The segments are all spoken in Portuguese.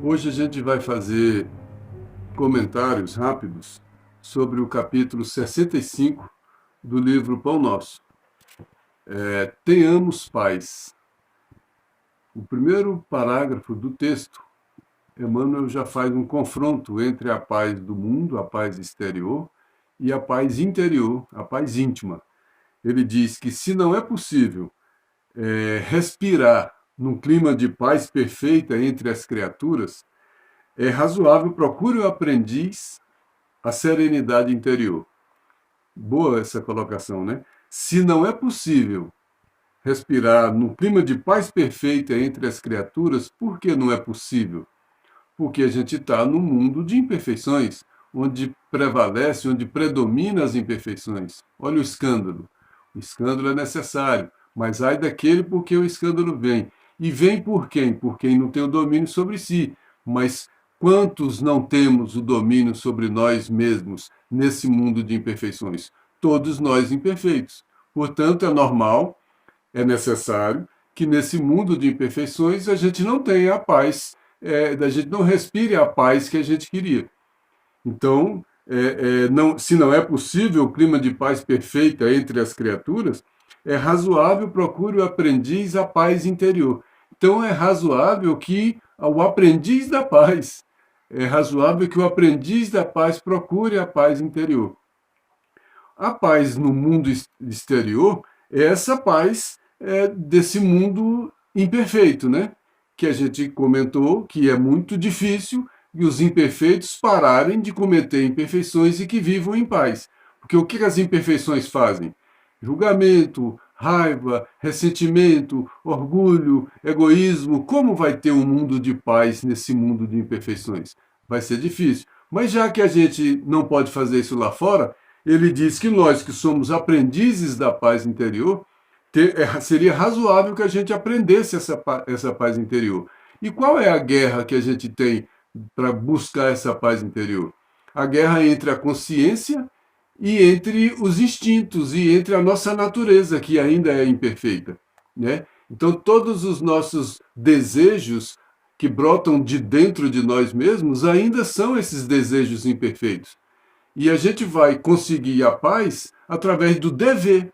Hoje a gente vai fazer comentários rápidos sobre o capítulo 65 do livro Pão Nosso. Tenhamos paz. O primeiro parágrafo do texto, Emmanuel já faz um confronto entre a paz do mundo, a paz exterior, e a paz interior, a paz íntima. Ele diz que se não é possível respirar num clima de paz perfeita entre as criaturas, é razoável procure o aprendiz a serenidade interior. Boa essa colocação, né? Se não é possível respirar num clima de paz perfeita entre as criaturas, por que não é possível? Porque a gente está num mundo de imperfeições, onde prevalece, onde predomina as imperfeições. Olha o escândalo. O escândalo é necessário, mas ai daquele por que o escândalo vem. E vem por quem? Por quem não tem o domínio sobre si. Mas quantos não temos o domínio sobre nós mesmos nesse mundo de imperfeições? Todos nós imperfeitos. Portanto, é normal, é necessário que nesse mundo de imperfeições a gente não tenha a paz, a gente não respire a paz que a gente queria. Então, se não é possível o clima de paz perfeita entre as criaturas, é razoável procure o aprendiz a paz interior. Então, é razoável que o aprendiz da paz, é razoável que o aprendiz da paz procure a paz interior. A paz no mundo exterior é essa paz desse mundo imperfeito, né? Que a gente comentou que é muito difícil e os imperfeitos pararem de cometer imperfeições e que vivam em paz. Porque o que as imperfeições fazem? Julgamento, raiva, ressentimento, orgulho, egoísmo. Como vai ter um mundo de paz nesse mundo de imperfeições? Vai ser difícil. Mas já que a gente não pode fazer isso lá fora, ele diz que nós que somos aprendizes da paz interior, seria razoável que a gente aprendesse essa paz interior. E qual é a guerra que a gente tem para buscar essa paz interior? A guerra entre a consciência e entre os instintos e entre a nossa natureza, que ainda é imperfeita, né? Então, todos os nossos desejos que brotam de dentro de nós mesmos ainda são esses desejos imperfeitos. E a gente vai conseguir a paz através do dever,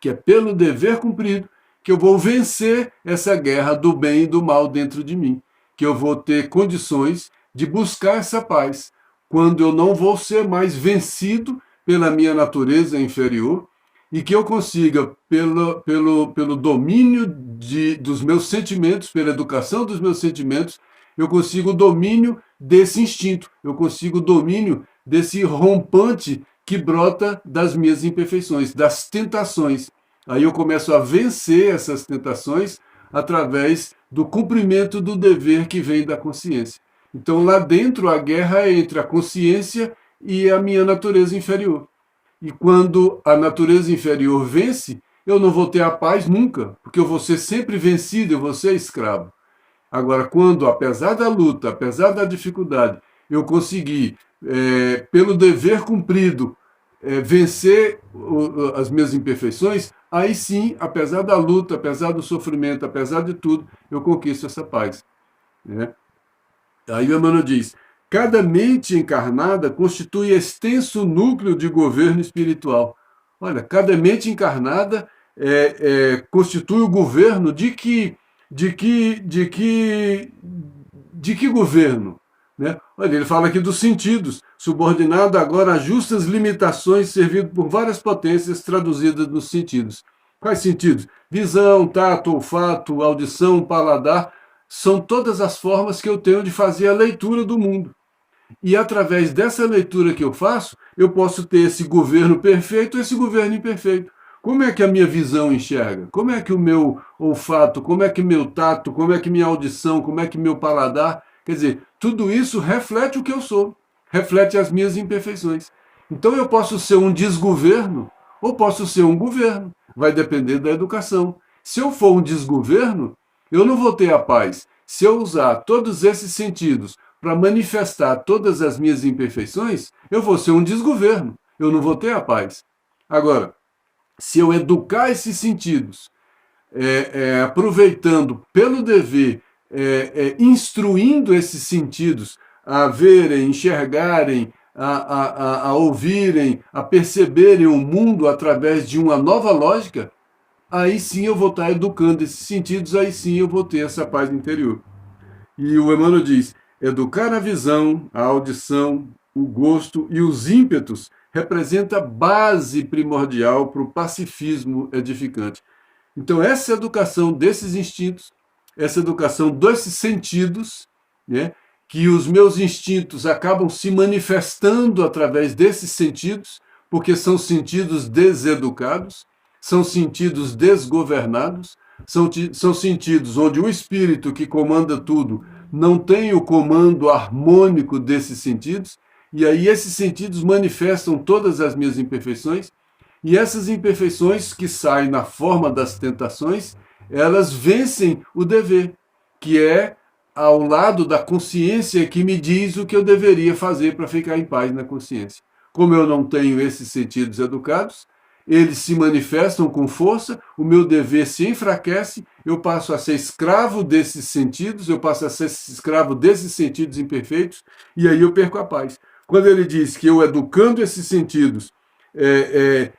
que é pelo dever cumprido que eu vou vencer essa guerra do bem e do mal dentro de mim, que eu vou ter condições de buscar essa paz, quando eu não vou ser mais vencido pela minha natureza inferior e que eu consiga, pelo domínio dos meus sentimentos, pela educação dos meus sentimentos, eu consigo o domínio desse instinto, eu consigo o domínio desse rompante que brota das minhas imperfeições, das tentações. Aí eu começo a vencer essas tentações através do cumprimento do dever que vem da consciência. Então lá dentro a guerra é entre a consciência e a minha natureza inferior. E quando a natureza inferior vence, eu não vou ter a paz nunca, porque eu vou ser sempre vencido, eu vou ser escravo. Agora, quando, apesar da luta, apesar da dificuldade, eu conseguir, pelo dever cumprido, vencer as minhas imperfeições, aí sim, apesar da luta, apesar do sofrimento, apesar de tudo, eu conquisto essa paz, né? Aí o Emmanuel diz, cada mente encarnada constitui extenso núcleo de governo espiritual. Olha, cada mente encarnada constitui o governo de que governo? Né? Olha, ele fala aqui dos sentidos, subordinado agora a justas limitações, servido por várias potências traduzidas nos sentidos. Quais sentidos? Visão, tato, olfato, audição, paladar, são todas as formas que eu tenho de fazer a leitura do mundo. E através dessa leitura que eu faço, eu posso ter esse governo perfeito ou esse governo imperfeito. Como é que a minha visão enxerga? Como é que o meu olfato, como é que meu tato, como é que minha audição, como é que meu paladar... Quer dizer, tudo isso reflete o que eu sou, reflete as minhas imperfeições. Então eu posso ser um desgoverno ou posso ser um governo, vai depender da educação. Se eu for um desgoverno, eu não vou ter a paz. Se eu usar todos esses sentidos para manifestar todas as minhas imperfeições, eu vou ser um desgoverno, eu não vou ter a paz. Agora, se eu educar esses sentidos, aproveitando pelo dever instruindo esses sentidos a verem, enxergarem, a ouvirem, a perceberem o mundo através de uma nova lógica, aí sim eu vou estar educando esses sentidos, aí sim eu vou ter essa paz interior. E o Emmanuel diz: educar a visão, a audição, o gosto e os ímpetos representa base primordial para o pacifismo edificante. Então, essa educação desses instintos, essa educação desses sentidos, né, que os meus instintos acabam se manifestando através desses sentidos, porque são sentidos deseducados, são sentidos desgovernados, são sentidos onde o espírito que comanda tudo não tem o comando harmônico desses sentidos, e aí esses sentidos manifestam todas as minhas imperfeições, e essas imperfeições que saem na forma das tentações, elas vencem o dever, que é ao lado da consciência que me diz o que eu deveria fazer para ficar em paz na consciência. Como eu não tenho esses sentidos educados, eles se manifestam com força, o meu dever se enfraquece, eu passo a ser escravo desses sentidos, eu passo a ser escravo desses sentidos imperfeitos, e aí eu perco a paz. Quando ele diz que eu educando esses sentidos,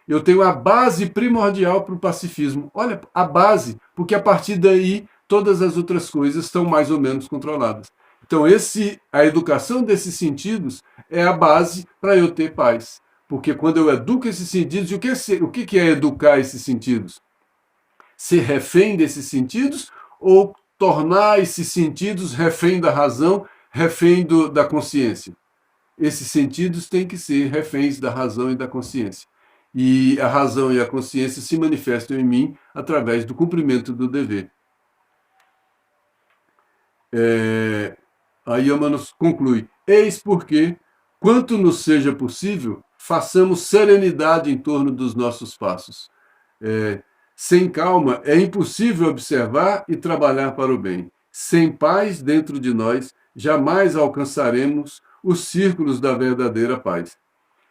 eu tenho a base primordial para o pacifismo. Olha, a base, porque a partir daí todas as outras coisas estão mais ou menos controladas. Então, a educação desses sentidos é a base para eu ter paz. Porque quando eu educo esses sentidos, o que é educar esses sentidos? Ser refém desses sentidos ou tornar esses sentidos refém da razão, refém da consciência? Esses sentidos têm que ser reféns da razão e da consciência. E a razão e a consciência se manifestam em mim através do cumprimento do dever. Aí Emmanuel conclui: eis porque, quanto nos seja possível, façamos serenidade em torno dos nossos passos. Sem calma, é impossível observar e trabalhar para o bem. Sem paz dentro de nós, jamais alcançaremos os círculos da verdadeira paz.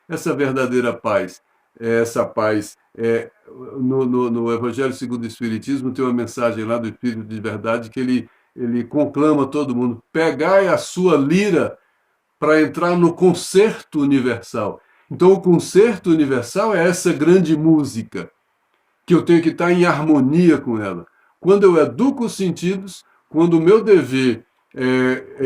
Essa verdadeira paz, essa paz, no Evangelho segundo o Espiritismo, tem uma mensagem lá do Espírito de Verdade que ele conclama todo mundo: pegai a sua lira para entrar no concerto universal. Então, o concerto universal é essa grande música, que eu tenho que estar em harmonia com ela. Quando eu educo os sentidos, quando o meu dever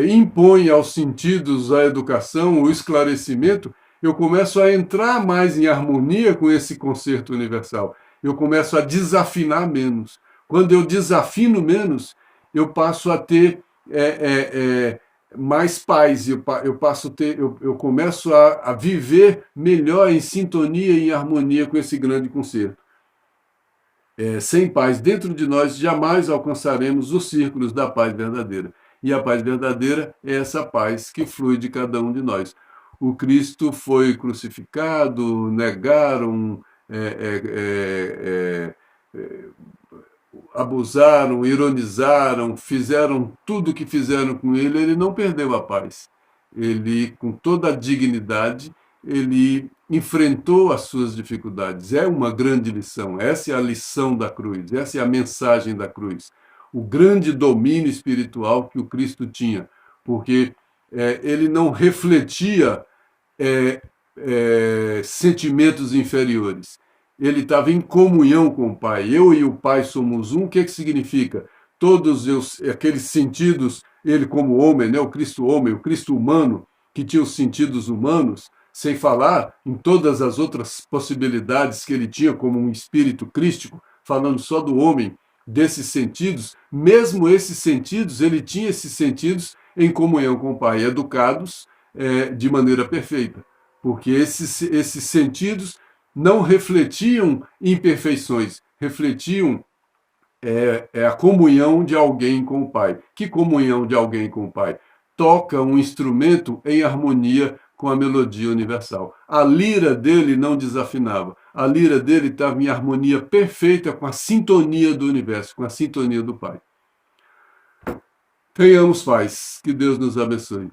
impõe aos sentidos a educação, o esclarecimento, eu começo a entrar mais em harmonia com esse concerto universal. Eu começo a desafinar menos. Quando eu desafino menos, eu passo a ter mais paz, eu começo a viver melhor em sintonia e em harmonia com esse grande concerto. Sem paz dentro de nós, jamais alcançaremos os círculos da paz verdadeira. E a paz verdadeira é essa paz que flui de cada um de nós. O Cristo foi crucificado, negaram, abusaram, ironizaram, fizeram tudo o que fizeram com ele não perdeu a paz. Ele, com toda a dignidade, ele enfrentou as suas dificuldades. É uma grande lição, essa é a lição da cruz, essa é a mensagem da cruz. O grande domínio espiritual que o Cristo tinha, porque ele não refletia sentimentos inferiores. Ele estava em comunhão com o Pai. Eu e o Pai somos um. O que significa? Todos aqueles sentidos, ele como homem, né? O Cristo homem, o Cristo humano, que tinha os sentidos humanos, sem falar em todas as outras possibilidades que ele tinha como um espírito crístico, falando só do homem, desses sentidos, mesmo esses sentidos, ele tinha esses sentidos em comunhão com o Pai, educados de maneira perfeita, porque esses sentidos não refletiam imperfeições, refletiam a comunhão de alguém com o Pai. Que comunhão de alguém com o Pai? Toca um instrumento em harmonia com a melodia universal. A lira dele não desafinava. A lira dele estava em harmonia perfeita com a sintonia do universo, com a sintonia do Pai. Tenhamos paz. Que Deus nos abençoe.